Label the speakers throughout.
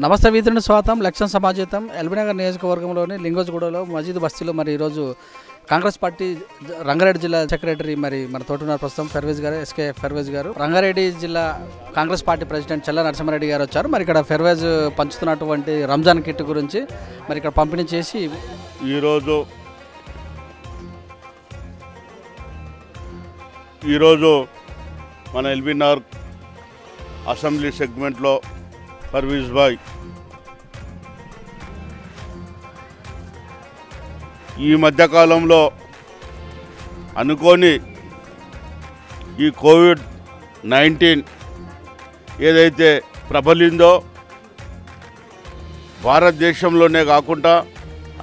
Speaker 1: నమస్తే వీధుని స్వాగతం. లక్ష్యం సమాజం ఎల్బీనగర్ నియోజకవర్గంలోని లింగోజ్గూడలో మజీద్ బస్తీలో మరి ఈరోజు కాంగ్రెస్ పార్టీ రంగారెడ్డి జిల్లా సెక్రటరీ మరి మన తోటున్నారు ప్రస్తుతం ఫెర్వేజ్ గారు, ఎస్కే ఫెర్వేజ్ గారు. రంగారెడ్డి జిల్లా కాంగ్రెస్ పార్టీ ప్రెసిడెంట్ చల్ల నరసింహారెడ్డి గారు వచ్చారు. మరి ఇక్కడ ఫెర్వేజ్ పంచుతున్నటువంటి రంజాన్ కిట్ గురించి మరి ఇక్కడ పంపిణీ చేసి
Speaker 2: ఈరోజు మన ఎల్బీనగర్ అసెంబ్లీ సెగ్మెంట్లో పర్వీజ్ భాయ్ ఈ మధ్యకాలంలో అనుకోని ఈ కోవిడ్-19 ఏదైతే ప్రబలిందో భారతదేశంలోనే కాకుండా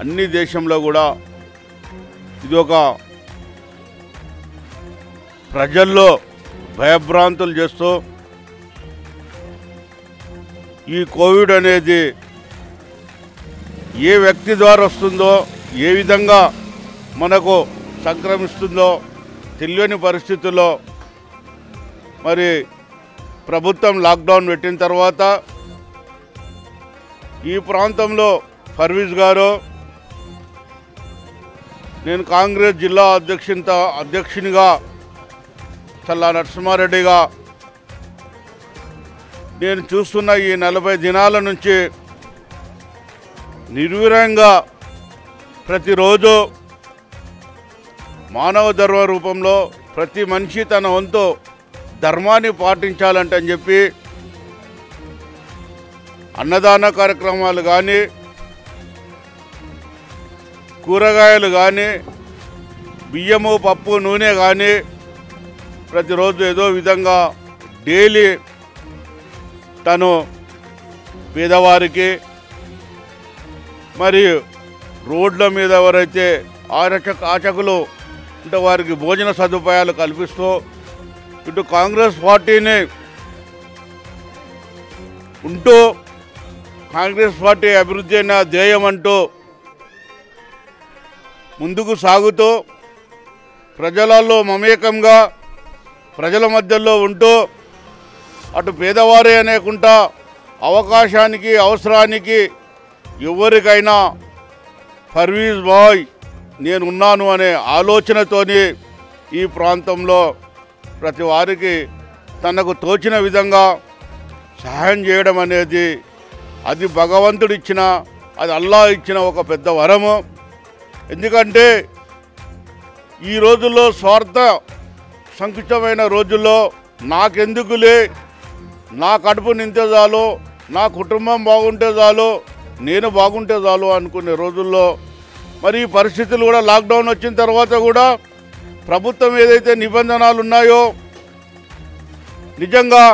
Speaker 2: అన్ని దేశంలో కూడా ఇది ఒక ప్రజల్లో భయభ్రాంతులు చేస్తూ ఈ కోవిడ్ అనేది ఏ వ్యక్తి ద్వారా వస్తుందో, ఏ విధంగా మనకు సంక్రమిస్తుందో తెలియని పరిస్థితుల్లో మరి ప్రభుత్వం లాక్డౌన్ పెట్టిన తర్వాత ఈ ప్రాంతంలో ఫర్వీజ్ గారు, నేను కాంగ్రెస్ జిల్లా అధ్యక్షునిగా చల్లా నరసింహారెడ్డిగా నేను చూస్తున్న ఈ 40 దినాల నుంచి నిర్విరాంగా ప్రతిరోజు మానవ ధర్మ రూపంలో ప్రతి మనిషి తన వంతు ధర్మాన్ని పాటించాలంటని చెప్పి అన్నదాన కార్యక్రమాలు కానీ, కూరగాయలు కానీ, బియ్యము పప్పు నూనె కానీ ప్రతిరోజు ఏదో విధంగా డైలీ తను పేదవారికి మరియు రోడ్ల మీద ఎవరైతే ఆచకులు అంటే వారికి భోజన సదుపాయాలు కల్పిస్తూ ఇటు కాంగ్రెస్ పార్టీని ఉంటూ కాంగ్రెస్ పార్టీ అభివృద్ధి అయిన ధ్యేయం అంటూ ముందుకు సాగుతూ ప్రజలలో మమేకంగా ప్రజల మధ్యలో ఉంటూ అటు పేదవారే అనేకుండా అవకాశానికి అవసరానికి ఎవరికైనా ఫర్వీజ్ భాయ్ నేనున్నాను అనే ఆలోచనతోని ఈ ప్రాంతంలో ప్రతి వారికి తనకు తోచిన విధంగా సహాయం చేయడం అనేది అది భగవంతుడిచ్చిన, అది అల్లా ఇచ్చిన ఒక పెద్ద వరము. ఎందుకంటే ఈ రోజుల్లో స్వార్థ సంకుచితమైన రోజుల్లో నాకెందుకులే, నా కడుపు నింతే చాలు, నా కుటుంబం బాగుంటే చాలు, నేను బాగుంటే చాలు అనుకునే రోజుల్లో మరి ఈ పరిస్థితులు కూడా లాక్డౌన్ వచ్చిన తర్వాత కూడా ప్రభుత్వం ఏదైతే నిబంధనలు ఉన్నాయో నిజంగా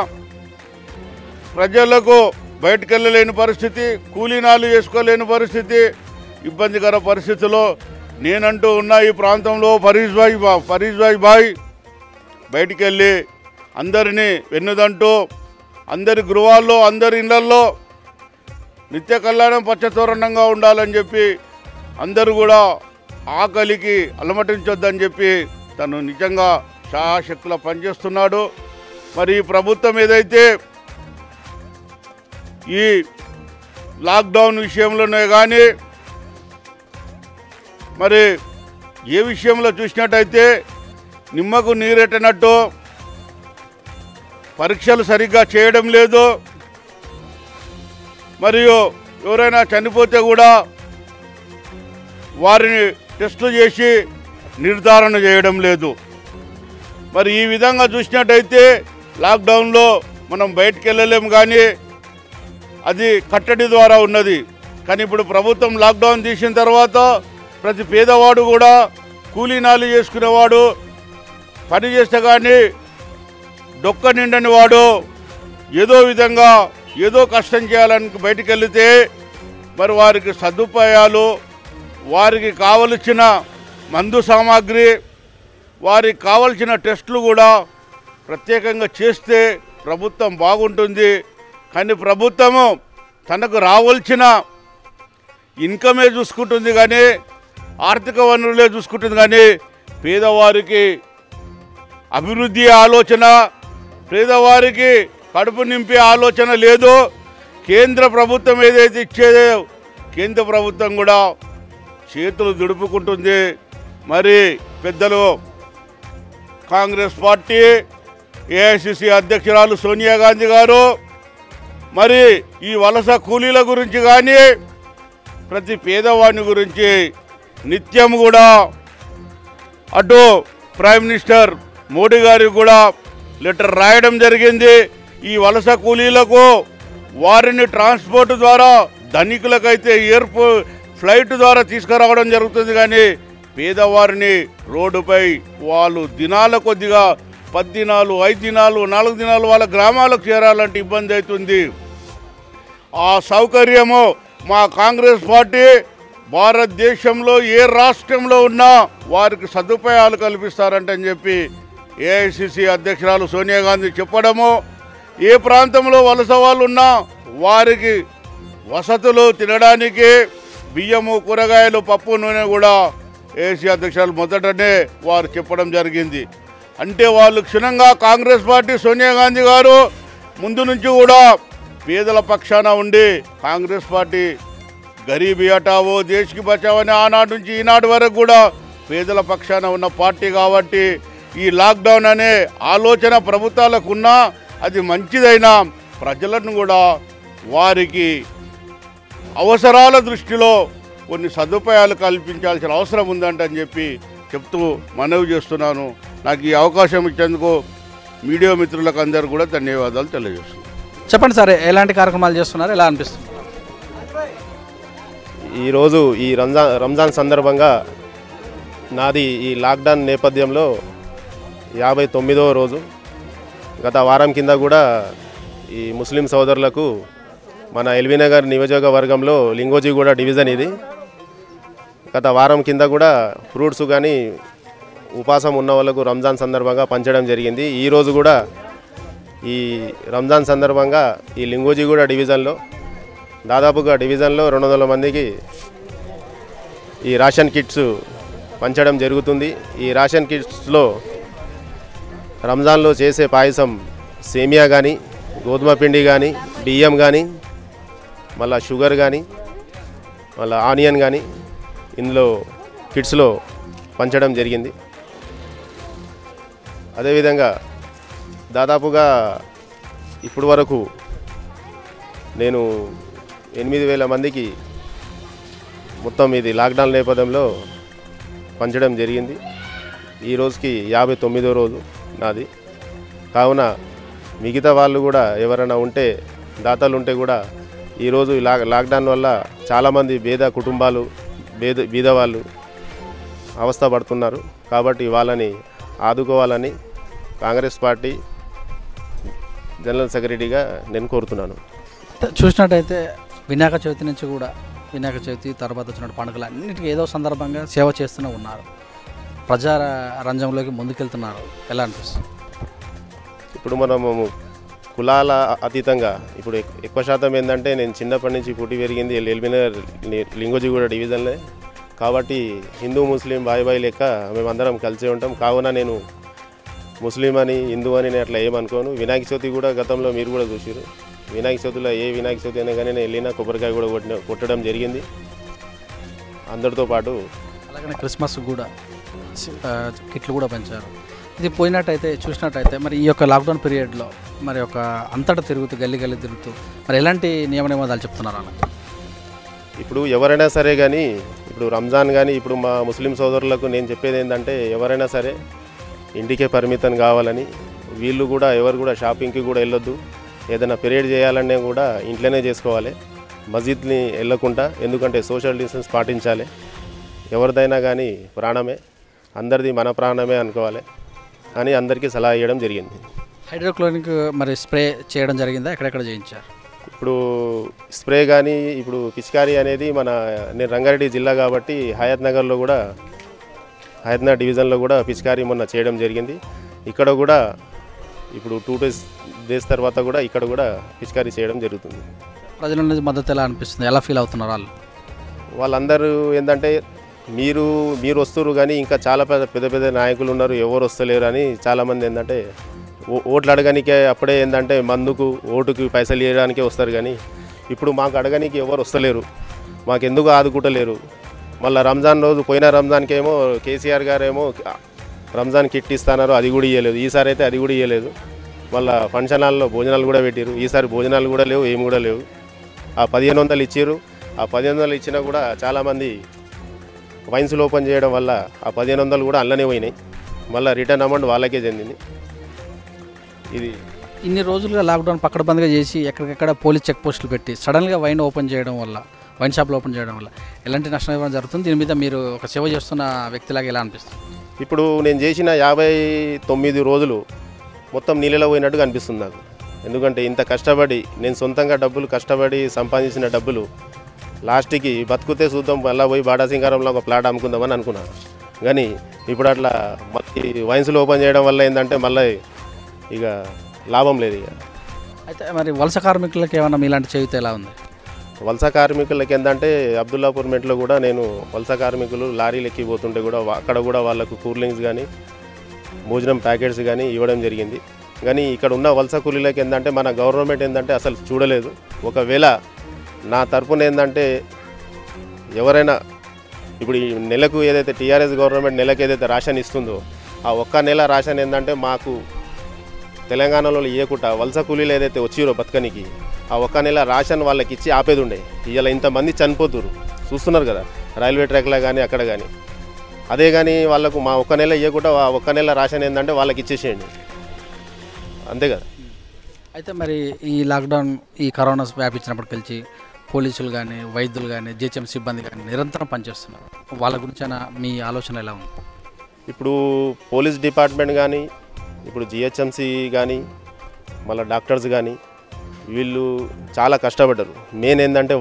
Speaker 2: ప్రజలకు బయటకు వెళ్ళలేని పరిస్థితి, కూలీనాలు చేసుకోలేని పరిస్థితి, ఇబ్బందికర పరిస్థితిలో నేనంటూ ఉన్న ఈ ప్రాంతంలో ఫర్వీజ్ భాయ్ బయటికి వెళ్ళి అందరినీ వెన్నుదంటూ అందరి గృహాల్లో అందరి ఇళ్లల్లో నిత్య కళ్యాణం పచ్చతోరణంగా ఉండాలని చెప్పి అందరూ కూడా ఆకలికి అలమటించొద్దని చెప్పి తను నిజంగా శాశక్తులా పనిచేస్తున్నాడు. మరి ఈ ప్రభుత్వం ఏదైతే ఈ లాక్డౌన్ విషయంలోనే కానీ మరి ఏ విషయంలో చూసినట్టయితే నిమ్మకు నీరెట్టనట్టు పరీక్షలు సరిగ్గా చేయడం లేదు, మరియు ఎవరైనా చనిపోతే కూడా వారిని టెస్టులు చేసి నిర్ధారణ చేయడం లేదు. మరి ఈ విధంగా చూసినట్టయితే లాక్డౌన్లో మనం బయటికి వెళ్ళలేము, కానీ అది కట్టడి ద్వారా ఉన్నది. కానీ ఇప్పుడు ప్రభుత్వం లాక్డౌన్ తీసిన తర్వాత ప్రతి పేదవాడు కూడా కూలీనాలు చేసుకునేవాడు, పని చేస్తే కానీ డొక్క నిండని వాడు ఏదో విధంగా ఏదో కష్టం చేయాలని బయటికి వెళితే మరి వారికి సదుపాయాలు, వారికి కావలసిన మందు సామాగ్రి, వారికి కావలసిన టెస్టులు కూడా ప్రత్యేకంగా చేస్తే ప్రభుత్వం బాగుంటుంది. కానీ ప్రభుత్వము తనకు రావాల్సిన ఇన్కమే చూసుకుంటుంది, కానీ ఆర్థిక వనరులే చూసుకుంటుంది, కానీ పేదవారికి అభివృద్ధి ఆలోచన, పేదవారికి కడుపు నింపే ఆలోచన లేదు. కేంద్ర ప్రభుత్వం ఏదైతే ఇచ్చేదో కేంద్ర ప్రభుత్వం కూడా చేతులు దుడుపుకుంటుంది. మరి పెద్దలు కాంగ్రెస్ పార్టీ ఏఐసిసి అధ్యక్షురాలు సోనియా గాంధీ గారు మరి ఈ వలస కూలీల గురించి కానీ ప్రతి పేదవాడిని గురించి నిత్యం కూడా అటు ప్రైమ్ మినిస్టర్ మోడీ గారికి కూడా లెటర్ రాయడం జరిగింది. ఈ వలస కూలీలకు వారిని ట్రాన్స్పోర్ట్ ద్వారా ధనికులకైతే ఫ్లైట్ ద్వారా తీసుకురావడం జరుగుతుంది, కానీ పేదవారిని రోడ్డుపై వాళ్ళు దినాల కొద్దిగా 10 దినాలు 5 దినాలు 4 దినాలు వాళ్ళ గ్రామాలకు చేరాలంటే ఇబ్బంది అవుతుంది. ఆ సౌకర్యము మా కాంగ్రెస్ పార్టీ భారతదేశంలో ఏ రాష్ట్రంలో ఉన్నా వారికి సదుపాయాలు కల్పిస్తారంటని చెప్పి ఏఐసిసి అధ్యక్షురాలు సోనియా గాంధీ చెప్పడము, ఏ ప్రాంతంలో వలస వాళ్ళు ఉన్నా వారికి వసతులు తినడానికి బియ్యము కూరగాయలు పప్పు నూనె కూడా ఏఐసిసి అధ్యక్షురాలు మొదటనే వారు చెప్పడం జరిగింది. అంటే వాళ్ళు క్షుణ్ణంగా కాంగ్రెస్ పార్టీ సోనియా గాంధీ గారు ముందు నుంచి కూడా పేదల పక్షాన ఉండి కాంగ్రెస్ పార్టీ గరీబీ హటావో దేశ్కి బచావో అని ఆనాటి నుంచి ఈనాటి వరకు కూడా పేదల పక్షాన ఉన్న పార్టీ కాబట్టి ఈ లాక్డౌన్ అనే ఆలోచన ప్రభుత్వాలకు ఉన్నా అది మంచిదైనా ప్రజలను కూడా వారికి అవసరాల దృష్టిలో కొన్ని సదుపాయాలు కల్పించాల్సిన అవసరం ఉందంటని చెప్పి చెప్తూ మనవి చేస్తున్నాను. నాకు ఈ అవకాశం ఇచ్చేందుకు మీడియా మిత్రులకు అందరూ కూడా ధన్యవాదాలు తెలియజేస్తున్నాను.
Speaker 1: చెప్పండి సార్, ఎలాంటి కార్యక్రమాలు చేస్తున్నారు, ఎలా అనిపిస్తుంది?
Speaker 3: ఈరోజు ఈ రంజాన్ సందర్భంగా నాది ఈ లాక్డౌన్ నేపథ్యంలో 59వ రోజు. గత వారం కింద కూడా ఈ ముస్లిం సోదరులకు మన ఎల్బీనగర్ నియోజకవర్గంలో లింగోజిగూడ డివిజన్ ఇది. గత వారం కింద కూడా ఫ్రూట్స్ కానీ ఉపాసం ఉన్న వాళ్ళకు రంజాన్ సందర్భంగా పంచడం జరిగింది. ఈరోజు కూడా ఈ రంజాన్ సందర్భంగా ఈ లింగోజిగూడ డివిజన్లో దాదాపుగా డివిజన్లో 200 మందికి ఈ రేషన్ కిట్స్ పంచడం జరుగుతుంది. ఈ రేషన్ కిట్స్లో రంజాన్లో చేసే పాయసం సేమియా కానీ, గోధుమ పిండి కానీ, బియ్యం కానీ, మళ్ళీ షుగర్ కానీ, మళ్ళీ ఆనియన్ కానీ ఇందులో కిట్స్లో పంచడం జరిగింది. అదేవిధంగా దాదాపుగా ఇప్పుడు వరకు నేను 8,000 మందికి మొత్తం ఇది లాక్డౌన్ నేపథ్యంలో పంచడం జరిగింది. ఈ రోజుకి 59వ రోజు నాది. కావున మిగతా వాళ్ళు కూడా ఎవరైనా ఉంటే దాతలు ఉంటే కూడా ఈరోజు లాక్డౌన్ వల్ల చాలామంది పేద కుటుంబాలు బీద వాళ్ళు అవస్థ పడుతున్నారు. కాబట్టి వాళ్ళని ఆదుకోవాలని కాంగ్రెస్ పార్టీ జనరల్ సెక్రటరీగా నేను కోరుతున్నాను.
Speaker 1: చూసినట్టయితే వినాయక చవితి నుంచి కూడా వినాయక చవితి తర్వాత వచ్చిన పండుగలు అన్నిటికీ ఏదో సందర్భంగా సేవ చేస్తూనే ఉన్నారు, ప్రజా రంగంలోకి ముందుకెళ్తున్నారు. ఎలా అనిపిస్తుంది?
Speaker 3: ఇప్పుడు మనము కులాల అతీతంగా ఇప్పుడు ఎక్కువ శాతం ఏంటంటే నేను చిన్నప్పటి నుంచి పుట్టి పెరిగింది ఎల్బీనగర్ లింగోజిగూడ డివిజన్లే కాబట్టి హిందూ ముస్లిం బాయ్ లెక్క మేమందరం కలిసే ఉంటాం. కావున నేను ముస్లిం అని హిందూ అని నేను అట్లా ఏమనుకోను. వినాయక చవితి కూడా గతంలో మీరు కూడా చూసారు. వినాయక చవితిలో ఏ వినాయక చవితి అయినా కానీ నేను వెళ్ళినా కొబ్బరికాయ కూడా కొట్టడం జరిగింది అందరితో పాటు.
Speaker 1: అలాగనే క్రిస్మస్ కూడా కిట్లు కూడా పెంచారు. ఇది పోయినట్టయితే చూసినట్టయితే మరి ఈ యొక్క లాక్డౌన్ పీరియడ్లో మరి ఒక అంతటా తిరుగుతూ గల్లీ తిరుగుతూ మరి ఎలాంటి నియమ నిబంధనలు చెప్తున్నారు అలా?
Speaker 3: ఇప్పుడు ఎవరైనా సరే కానీ ఇప్పుడు రంజాన్ కానీ ఇప్పుడు మా ముస్లిం సోదరులకు నేను చెప్పేది ఏంటంటే ఎవరైనా సరే ఇంటికే పరిమితం కావాలని, వీళ్ళు కూడా ఎవరు కూడా షాపింగ్కి కూడా వెళ్ళొద్దు, ఏదైనా పీరియడ్ చేయాలనే కూడా ఇంట్లోనే చేసుకోవాలి, మస్జిద్ని వెళ్ళకుండా, ఎందుకంటే సోషల్ డిస్టెన్స్ పాటించాలి. ఎవరిదైనా కానీ ప్రాణమే, అందరిది మన ప్రాణమే అనుకోవాలి అని అందరికీ సలహా ఇవ్వడం జరిగింది.
Speaker 1: హైడ్రోక్లోనిక్ మరి స్ప్రే చేయడం జరిగిందా, ఎక్కడెక్కడ చేయించారు?
Speaker 3: ఇప్పుడు స్ప్రే కానీ ఇప్పుడు పిచికారీ అనేది నేను రంగారెడ్డి జిల్లా కాబట్టి హయత్ నగర్లో కూడా హయత్ నగర్ డివిజన్లో కూడా పిచికారీ మొన్న చేయడం జరిగింది. ఇక్కడ కూడా ఇప్పుడు 2 డేస్ తర్వాత కూడా ఇక్కడ కూడా పిచికారీ చేయడం జరుగుతుంది.
Speaker 1: ప్రజల నుంచి మద్దతు ఎలా అనిపిస్తుంది, ఎలా ఫీల్ అవుతున్నారు
Speaker 3: వాళ్ళందరూ ఏంటంటే మీరు వస్తున్నారు కానీ ఇంకా చాలా పెద్ద నాయకులు ఉన్నారు, ఎవరు వస్తలేరు అని చాలామంది ఏంటంటే ఓట్లు అడగడానికే అప్పుడే ఏంటంటే మందుకు ఓటుకి పైసలు ఇవ్వడానికే వస్తారు. కానీ ఇప్పుడు మాకు అడగనీకి ఎవరు వస్తలేరు, మాకెందుకు ఆదుకుంటలేరు. మళ్ళీ రంజాన్ రోజు పోయిన రంజాన్కేమో కేసీఆర్ గారేమో రంజాన్ కిట్ ఇస్తున్నారు, అది కూడా ఇవ్వలేదు. ఈసారి అయితే అది కూడా ఇవ్వలేదు. మళ్ళీ ఫంక్షన్ హాల్లో భోజనాలు కూడా పెట్టారు. ఈసారి భోజనాలు కూడా లేవు, ఏమి కూడా లేవు. ఆ 1500 ఇచ్చారు. ఆ 1500 ఇచ్చినా కూడా చాలామంది వైన్స్లు ఓపెన్ చేయడం వల్ల ఆ 1500 కూడా అల్లనే పోయినాయి. మళ్ళీ రిటర్న్ అమౌంట్ వాళ్ళకే చెందింది. ఇది
Speaker 1: ఇన్ని రోజులుగా లాక్డౌన్ పక్కడబందిగా చేసి ఎక్కడికక్కడ పోలీస్ చెక్ పోస్టులు పెట్టి సడన్గా వైన్ ఓపెన్ చేయడం వల్ల, వైన్ షాప్లు ఓపెన్ చేయడం వల్ల ఎలాంటి నష్టం ఇవ్వడం జరుగుతుంది? దీని మీద మీరు ఒక సేవ చేస్తున్న వ్యక్తిలాగా ఎలా అనిపిస్తుంది?
Speaker 3: ఇప్పుడు నేను చేసిన 59 రోజులు మొత్తం నీళ్ళలో పోయినట్టుగా అనిపిస్తుంది నాకు. ఎందుకంటే ఇంత కష్టపడి నేను సొంతంగా డబ్బులు కష్టపడి సంపాదించిన డబ్బులు లాస్ట్కి బతుకుతే చూద్దాం మళ్ళీ పోయి బాడాసింగారంలో ఒక ప్లాట్ అమ్ముకుందామని అనుకున్నాను. కానీ ఇప్పుడు అట్లా మళ్ళీ వైన్స్లు ఓపెన్ చేయడం వల్ల ఏంటంటే మళ్ళీ ఇక లాభం లేదు. ఇక
Speaker 1: అయితే మరి వలస కార్మికులకు ఏమన్నా మీలాంటి చేయుత ఎలా ఉంది?
Speaker 3: వలస కార్మికులకి ఏంటంటే అబ్దుల్లాపూర్ మెట్లో కూడా నేను వలస కార్మికులు లారీలు ఎక్కిపోతుంటే కూడా అక్కడ కూడా వాళ్ళకు కూలింగ్స్ కానీ భోజనం ప్యాకెట్స్ కానీ ఇవ్వడం జరిగింది. కానీ ఇక్కడ ఉన్న వలస కూలీలకి ఏంటంటే మన గవర్నమెంట్ ఏంటంటే అసలు చూడలేదు. ఒకవేళ నా తరపున ఏంటంటే ఎవరైనా ఇప్పుడు ఈ నెలకు ఏదైతే టీఆర్ఎస్ గవర్నమెంట్ నెలకు ఏదైతే రేషన్ ఇస్తుందో ఆ ఒక్క నెల రేషన్ ఏంటంటే మాకు తెలంగాణలో ఇవ్వకుండా వలస కూలీలు ఏదైతే వచ్చిరో బతకనికి ఆ ఒక్క నెల రేషన్ వాళ్ళకి ఇచ్చి ఆపేది ఉండే. ఇవాళ ఇంతమంది చనిపోతున్నారు చూస్తున్నారు కదా, రైల్వే ట్రాక్లో కానీ అక్కడ కానీ. అదే కానీ వాళ్ళకు మా ఒక్క నెల ఇవ్వకుండా ఆ ఒక్క నెల రేషన్ ఏంటంటే వాళ్ళకి ఇచ్చేసేయండి, అంతే కదా.
Speaker 1: అయితే మరి ఈ లాక్డౌన్ ఈ కరోనా వ్యాపించినప్పుడు కలిసి పోలీసులు కానీ వైద్యులు కానీ జిహెచ్ఎంసీ సిబ్బంది కానీ నిరంతరం పనిచేస్తున్నారు. వాళ్ళ గురించి మీ ఆలోచన ఎలా ఉంది?
Speaker 3: ఇప్పుడు పోలీస్ డిపార్ట్మెంట్ కానీ ఇప్పుడు జిహెచ్ఎంసీ కానీ మళ్ళీ డాక్టర్స్ కానీ వీళ్ళు చాలా కష్టపడ్డారు. మెయిన్ ఏంటంటే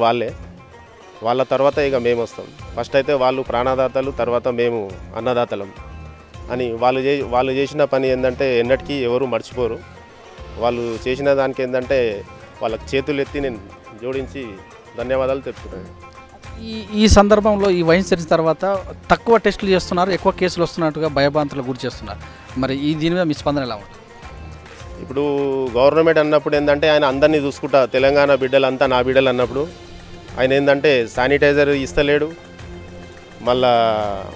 Speaker 3: వాళ్ళ తర్వాత ఇక మేము వస్తాం. ఫస్ట్ అయితే వాళ్ళు ప్రాణదాతలు, తర్వాత మేము అన్నదాతలం అని వాళ్ళు చేసిన పని ఏంటంటే ఎన్నటికీ ఎవరు మర్చిపోరు. వాళ్ళు చేసిన దానికి ఏంటంటే వాళ్ళకి చేతులు ఎత్తి నేను జోడించి ధన్యవాదాలు తెలుపుతున్నాను.
Speaker 1: ఈ సందర్భంలో ఈ వైన్ సెర్చ్ తర్వాత తక్కువ టెస్టులు చేస్తున్నారు, ఎక్కువ కేసులు వస్తున్నట్టుగా భయభ్రాంతులకు గురి చేస్తున్నారు. మరి దీని మీద మీ స్పందన ఎలా ఉంటుంది?
Speaker 3: ఇప్పుడు గవర్నమెంట్ అన్నప్పుడు ఏంటంటే ఆయన అందరినీ చూసుకుంటా తెలంగాణ బిడ్డలంతా నా బిడ్డలు అన్నప్పుడు ఆయన ఏంటంటే శానిటైజర్ ఇస్తలేడు, మళ్ళా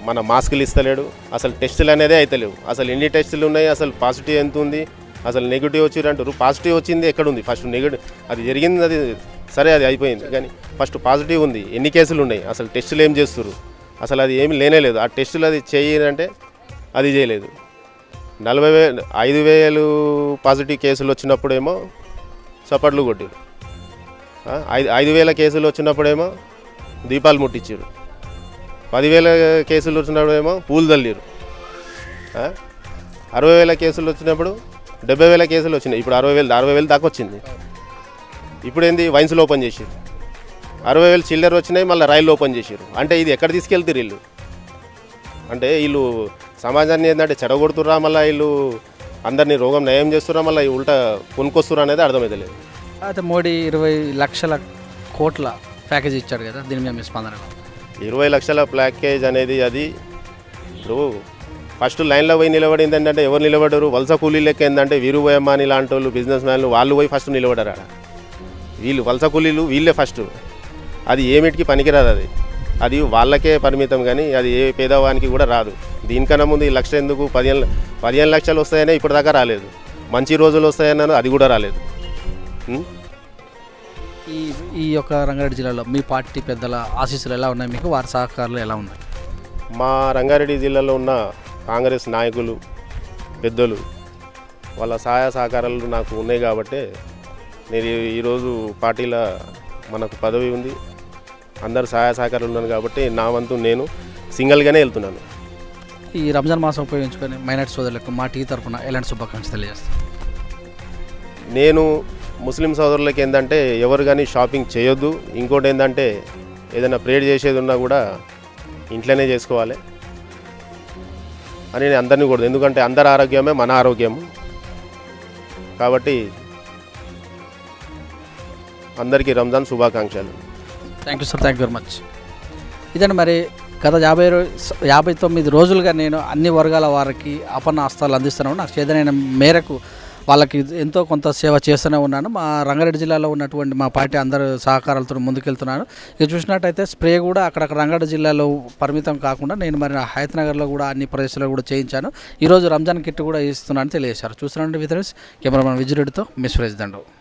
Speaker 3: మన మాస్కులు ఇస్తలేడు. అసలు టెస్టులు అనేది అయితలేవు. అసలు ఎన్ని టెస్టులు ఉన్నాయి, అసలు పాజిటివ్ ఎంత ఉంది, అసలు నెగిటివ్ వచ్చిరంటారు. పాజిటివ్ వచ్చింది ఎక్కడుంది? ఫస్ట్ నెగిటివ్ అది జరిగింది, అది సరే అది అయిపోయింది. కానీ ఫస్ట్ పాజిటివ్ ఉంది, ఎన్ని కేసులు ఉన్నాయి, అసలు టెస్టులు ఏం చేస్తారు, అసలు అది ఏమి లేనేలేదు. ఆ టెస్టులు అది చేయాలంటే అది చేయలేదు. 5,000 పాజిటివ్ కేసులు వచ్చినప్పుడేమో చప్పట్లు కొట్టారు. 5,000 కేసులు వచ్చినప్పుడేమో దీపాలు ముట్టించారు. 10,000 కేసులు వచ్చినప్పుడేమో పూలు తల్లిరు. 60,000 కేసులు వచ్చినప్పుడు 70,000 కేసులు వచ్చినాయి. ఇప్పుడు 60,000 దాకా వచ్చింది. ఇప్పుడు ఏంది వైన్స్లు ఓపెన్ చేసారు. 60,000 చిల్లర వచ్చినాయి, మళ్ళీ రైళ్ళు ఓపెన్ చేసారు. అంటే ఇది ఎక్కడ తీసుకెళ్తారు వీళ్ళు? అంటే వీళ్ళు సమాజాన్ని ఏంటంటే చెడగొడుతుర్రా, మళ్ళీ వీళ్ళు అందరినీ రోగం నయం చేస్తుర్రా, మళ్ళీ ఉల్టా కొనుక్కొస్తుర్రా అనేది అర్థమవుతలేదు.
Speaker 1: అయితే మోడీ 20 లక్షల కోట్ల ప్యాకేజ్ ఇచ్చాడు కదా, దీని మీద మీ స్పందన?
Speaker 3: 20 లక్షల ప్యాకేజ్ అనేది అది ఇప్పుడు ఫస్ట్ లైన్లో పోయి నిలబడింది ఏంటంటే ఎవరు నిలబడరు? వలస కూలీలకి ఏంటంటే వీరుభయమ్మాని లాంటి వాళ్ళు, బిజినెస్ మ్యాన్లు వాళ్ళు పోయి ఫస్ట్ నిలబడరు. వీళ్ళు వలస కూలీలు వీళ్ళే ఫస్ట్. అది ఏమిటికి పనికిరాదు. అది వాళ్ళకే పరిమితం, కానీ అది ఏ పేదవానికి కూడా రాదు. దీనికన్నా ముందు ఈ లక్ష ఎందుకు 15 లక్షలు వస్తాయనే ఇప్పటిదాకా రాలేదు. మంచి రోజులు వస్తాయన్నాను, అది కూడా రాలేదు.
Speaker 1: ఈ యొక్క రంగారెడ్డి జిల్లాలో మీ పార్టీ పెద్దల ఆశీస్సులు ఎలా ఉన్నాయి మీకు? వారి సహకారాలు ఎలా ఉన్నాయి?
Speaker 3: మా రంగారెడ్డి జిల్లాలో ఉన్న కాంగ్రెస్ నాయకులు పెద్దలు వాళ్ళ సహాయ సహకారాలు నాకు ఉన్నాయి కాబట్టి నేను ఈరోజు పార్టీలో మనకు పదవి ఉంది, అందరు సహాయ సహకారాలు ఉన్నాను కాబట్టి నా వంతు నేను సింగిల్గానే వెళ్తున్నాను.
Speaker 1: ఈ రంజాన్ మాసం ఉపయోగించుకొని మైనార్టీ సోదరులకు మా టీ తరఫున ఎలాంటి శుభాకాంక్షలు తెలియజేస్తాను?
Speaker 3: నేను ముస్లిం సోదరులకి ఏంటంటే ఎవరు కానీ షాపింగ్ చేయొద్దు. ఇంకోటి ఏంటంటే ఏదైనా ప్రేయర్ చేసేది ఉన్నా కూడా ఇంట్లోనే చేసుకోవాలి అని నేను అందరినీ కూడా, ఎందుకంటే అందరి ఆరోగ్యమే మన ఆరోగ్యము కాబట్టి అందరికీ రంజాన్ శుభాకాంక్షలు.
Speaker 1: Thank you sir, thank you very much. ఇదండి మరి గత 59 రోజులుగా నేను అన్ని వర్గాల వారికి అపన్న హస్తాలు అందిస్తున్నాను. నాకు చేతనైన మేరకు వాళ్ళకి ఎంతో కొంత సేవ చేస్తూనే ఉన్నాను. మా రంగారెడ్డి జిల్లాలో ఉన్నటువంటి మా పార్టీ అందరూ సహకారాలతో ముందుకెళ్తున్నాను. ఇక చూసినట్టయితే స్ప్రే కూడా అక్కడక్కడ రంగారెడ్డి జిల్లాలో పరిమితం కాకుండా నేను మరి హైతనగర్లో కూడా అన్ని ప్రదేశాల్లో కూడా చేయించాను. ఈరోజు రంజాన్ కిట్ కూడా ఇస్తున్నానని తెలియజేశారు. చూస్తున్నాండి వితరస్ కెమెరామెన్ విజయరెడ్డితో మిస్ దండు.